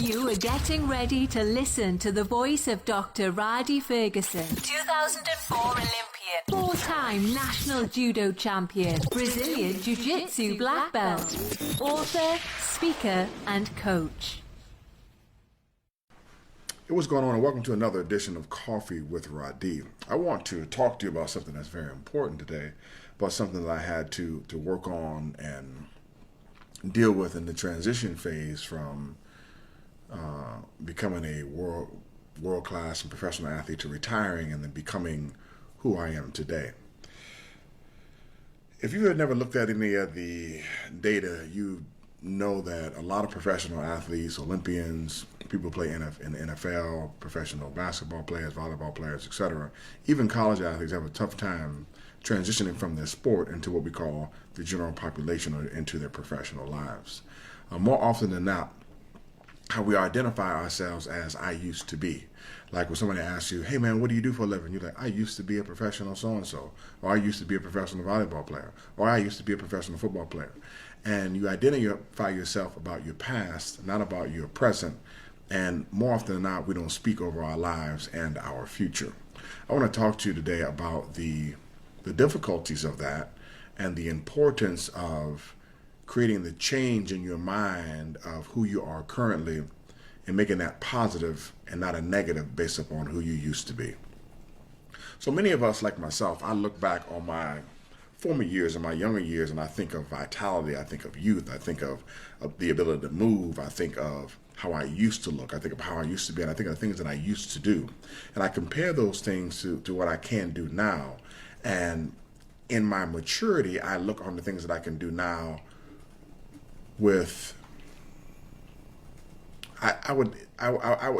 You are getting ready to listen to the voice of Dr. Rhadi Ferguson, 2004 Olympian, four-time national judo champion, Brazilian jiu-jitsu black belt, author, speaker, and coach. Hey, what's going on, and welcome to another edition of Coffee with Rhadi. I want to talk to you about something that's very important today, about something that I had to work on and deal with in the transition phase from becoming a world-class and professional athlete to retiring and then becoming who I am today. If you had never looked at any of the data, you know that a lot of professional athletes, Olympians, people who play in the NFL, professional basketball players, volleyball players, etc., even college athletes have a tough time transitioning from their sport into what we call the general population or into their professional lives. More often than not, how we identify ourselves as I used to be. Like when somebody asks you, hey man, what do you do for a living? You're like, I used to be a professional so-and-so, or I used to be a professional volleyball player, or I used to be a professional football player. And you identify yourself about your past, not about your present. And more often than not, we don't speak over our lives and our future. I want to talk to you today about the difficulties of that and the importance of creating the change in your mind of who you are currently and making that positive and not a negative based upon who you used to be. So many of us, like myself, I look back on my former years and my younger years and I think of vitality, I think of youth, I think of the ability to move, I think of how I used to look, I think of how I used to be, and I think of the things that I used to do. And I compare those things to what I can do now. And in my maturity, I look on the things that I can do now with, I would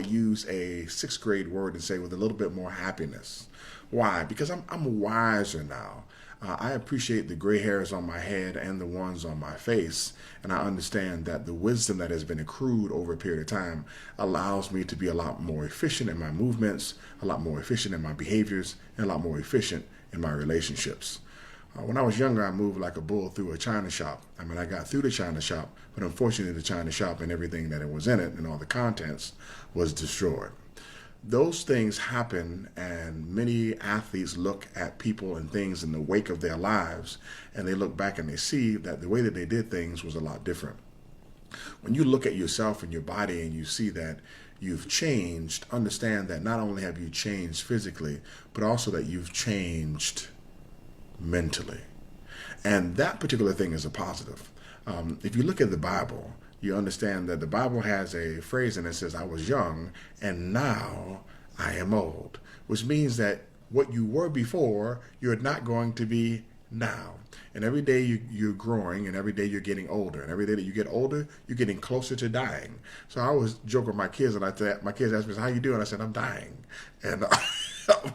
use a sixth grade word and say with a little bit more happiness. Why? Because I'm wiser now. I appreciate the gray hairs on my head and the ones on my face, and I understand that the wisdom that has been accrued over a period of time allows me to be a lot more efficient in my movements, a lot more efficient in my behaviors, and a lot more efficient in my relationships. When I was younger, I moved like a bull through a china shop. I mean, I got through the china shop, but unfortunately the china shop and everything that it was in it and all the contents was destroyed. Those things happen, and many athletes look at people and things in the wake of their lives, and they look back and they see that the way that they did things was a lot different. When you look at yourself and your body and you see that you've changed, understand that not only have you changed physically, but also that you've changed mentally. And that particular thing is a positive. If you look at the Bible, you understand that the Bible has a phrase in it that says, I was young and now I am old, which means that what you were before, you're not going to be now. And every day you're growing, and every day you're getting older. And every day that you get older, you're getting closer to dying. So I always joke with my kids, and my kids ask me, how you doing? I said, I'm dying. And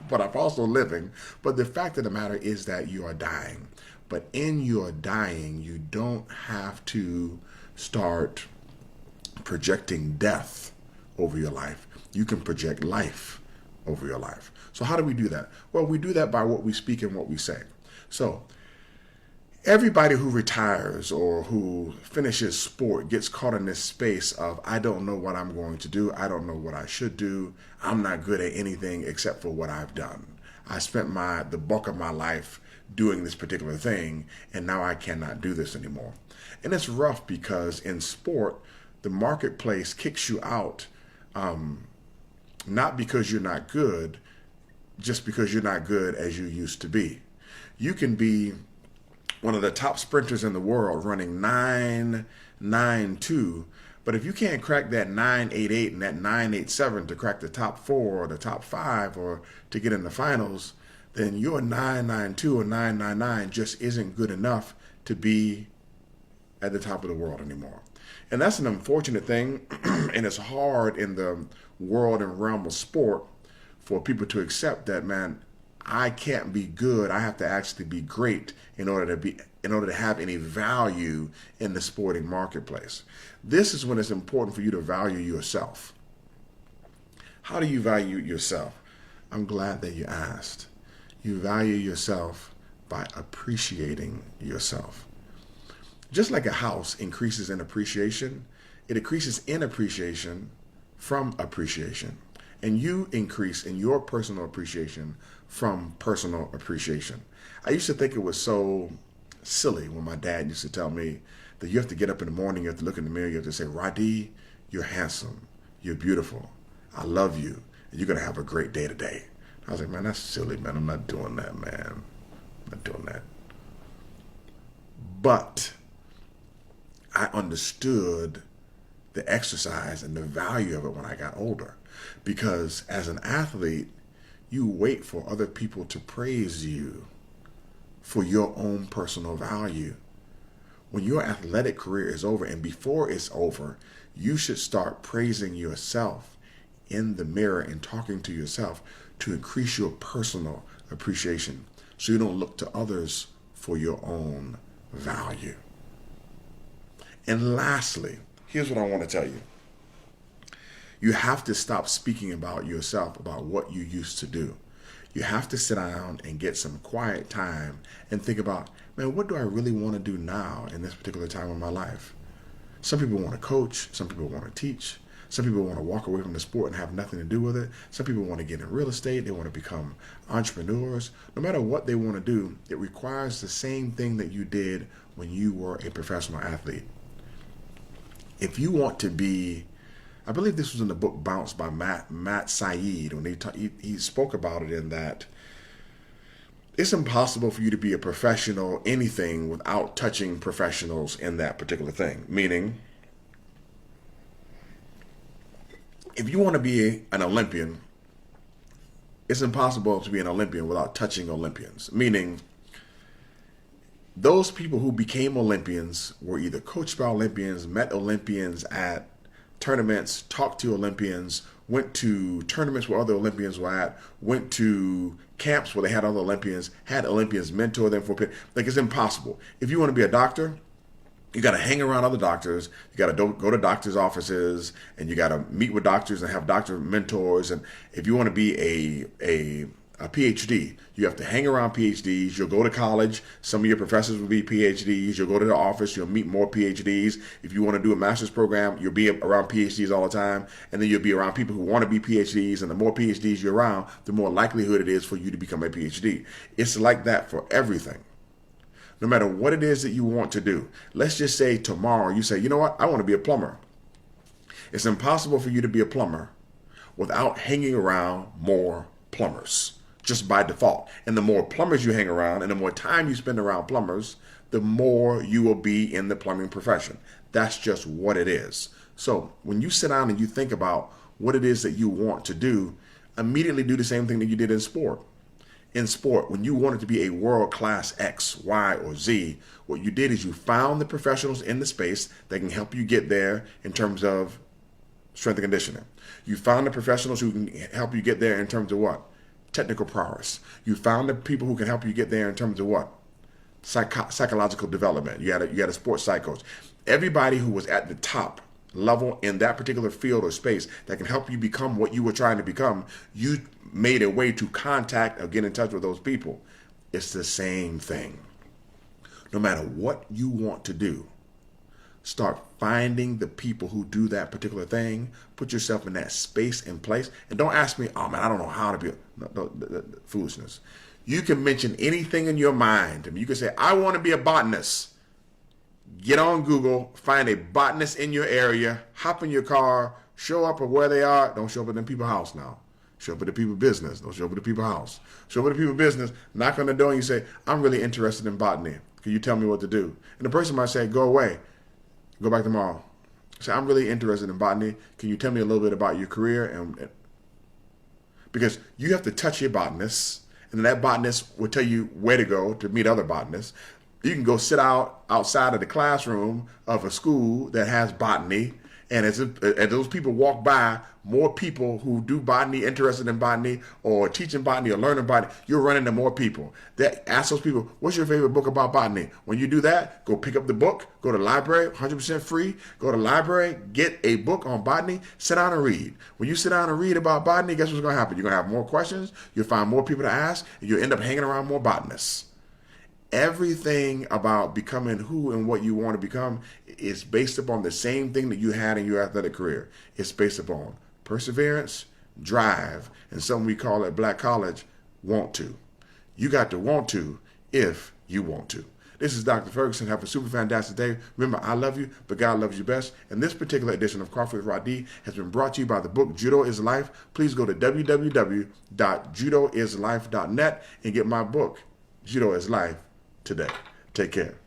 but I'm also living. But the fact of the matter is that you are dying. But in your dying, you don't have to start projecting death over your life. You can project life over your life. So how do we do that? Well, we do that by what we speak and what we say. So everybody who retires or who finishes sport gets caught in this space of, I don't know what I'm going to do. I don't know what I should do. I'm not good at anything except for what I've done. I spent the bulk of my life doing this particular thing, and now I cannot do this anymore. And it's rough because in sport, the marketplace kicks you out, not because you're not good, just because you're not good as you used to be. You can be one of the top sprinters in the world running 9.92, but if you can't crack that 9.88 and that 9.87 to crack the top 4 or the top 5 or to get in the finals, then your 9.92 or 9.99 just isn't good enough to be at the top of the world anymore. And that's an unfortunate thing, and it's hard in the world and realm of sport for people to accept that, man, I can't be good. I have to actually be great in order to have any value in the sporting marketplace. This is when it's important for you to value yourself. How do you value yourself? I'm glad that you asked. You value yourself by appreciating yourself. Just like a house increases in appreciation, It decreases in appreciation from appreciation. And you increase in your personal appreciation from personal appreciation. I used to think it was so silly when my dad used to tell me that you have to get up in the morning, you have to look in the mirror, you have to say, Rhadi, you're handsome, you're beautiful, I love you, and you're going to have a great day today. I was like, man, that's silly, man. I'm not doing that, man. I'm not doing that. But I understood the exercise and the value of it when I got older. Because as an athlete, you wait for other people to praise you for your own personal value. When your athletic career is over, and before it's over, you should start praising yourself in the mirror and talking to yourself to increase your personal appreciation so you don't look to others for your own value. And lastly, here's what I want to tell you. You have to stop speaking about yourself, about what you used to do. You have to sit down and get some quiet time and think about, man, what do I really want to do now in this particular time of my life? Some people want to coach. Some people want to teach. Some people want to walk away from the sport and have nothing to do with it. Some people want to get in real estate. They want to become entrepreneurs. No matter what they want to do, it requires the same thing that you did when you were a professional athlete. If you want to be, I believe this was in the book Bounce by Matt Said, when he spoke about it, in that it's impossible for you to be a professional anything without touching professionals in that particular thing. Meaning, if you want to be an Olympian, it's impossible to be an Olympian without touching Olympians. Meaning, those people who became Olympians were either coached by Olympians, met Olympians at tournaments, talked to Olympians, went to tournaments where other Olympians were at, went to camps where they had other Olympians, had Olympians mentor them for, like, it's impossible. If you want to be a doctor, you got to hang around other doctors. You got to go to doctors' offices, and you got to meet with doctors and have doctor mentors. And if you want to be a PhD, you have to hang around PhDs. You'll go to college. Some of your professors will be PhDs. You'll go to the office. You'll meet more PhDs. If you want to do a master's program, you'll be around PhDs all the time. And then you'll be around people who want to be PhDs. And the more PhDs you're around, the more likelihood it is for you to become a PhD. It's like that for everything. No matter what it is that you want to do. Let's just say tomorrow you say, you know what, I want to be a plumber. It's impossible for you to be a plumber without hanging around more plumbers, just by default. And the more plumbers you hang around and the more time you spend around plumbers, the more you will be in the plumbing profession. That's just what it is. So when you sit down and you think about what it is that you want to do, immediately do the same thing that you did in sport. In sport, when you wanted to be a world-class X, Y, or Z, what you did is you found the professionals in the space that can help you get there in terms of strength and conditioning. You found the professionals who can help you get there in terms of what? Technical prowess. You found the people who can help you get there in terms of what? Psychological development. You had a sports psych coach. Everybody who was at the top level in that particular field or space that can help you become what you were trying to become, you made a way to contact or get in touch with those people. It's the same thing. No matter what you want to do, start finding the people who do that particular thing. Put yourself in that space and place. And don't ask me, oh man, I don't know how to be. No, foolishness. You can mention anything in your mind. I mean, you can say, I want to be a botanist. Get on Google, find a botanist in your area, hop in your car, show up at where they are. Don't show up at them people's house now. Show up at the people's business. Don't show up at the people's house. Show up at the people's business, knock on the door, and you say, I'm really interested in botany. Can you tell me what to do? And the person might say, go away. Go back tomorrow. Say, I'm really interested in botany. Can you tell me a little bit about your career? And because you have to touch your botanist, and then that botanist will tell you where to go to meet other botanists. You can go sit outside of the classroom of a school that has botany, and as those people walk by, more people who do botany, interested in botany, or teaching botany or learning botany, you're running into more people. Ask those people, what's your favorite book about botany? When you do that, go pick up the book, go to the library, 100% free, go to the library, get a book on botany, sit down and read. When you sit down and read about botany, guess what's going to happen? You're going to have more questions, you'll find more people to ask, and you'll end up hanging around more botanists. Everything about becoming who and what you want to become is based upon the same thing that you had in your athletic career. It's based upon perseverance, drive, and something we call at Black College, want to. You got to want to if you want to. This is Dr. Ferguson. Have a super fantastic day. Remember, I love you, but God loves you best. And this particular edition of Coffee with Rhadi has been brought to you by the book Judo is Life. Please go to www.judoislife.net and get my book, Judo is Life, today. Take care.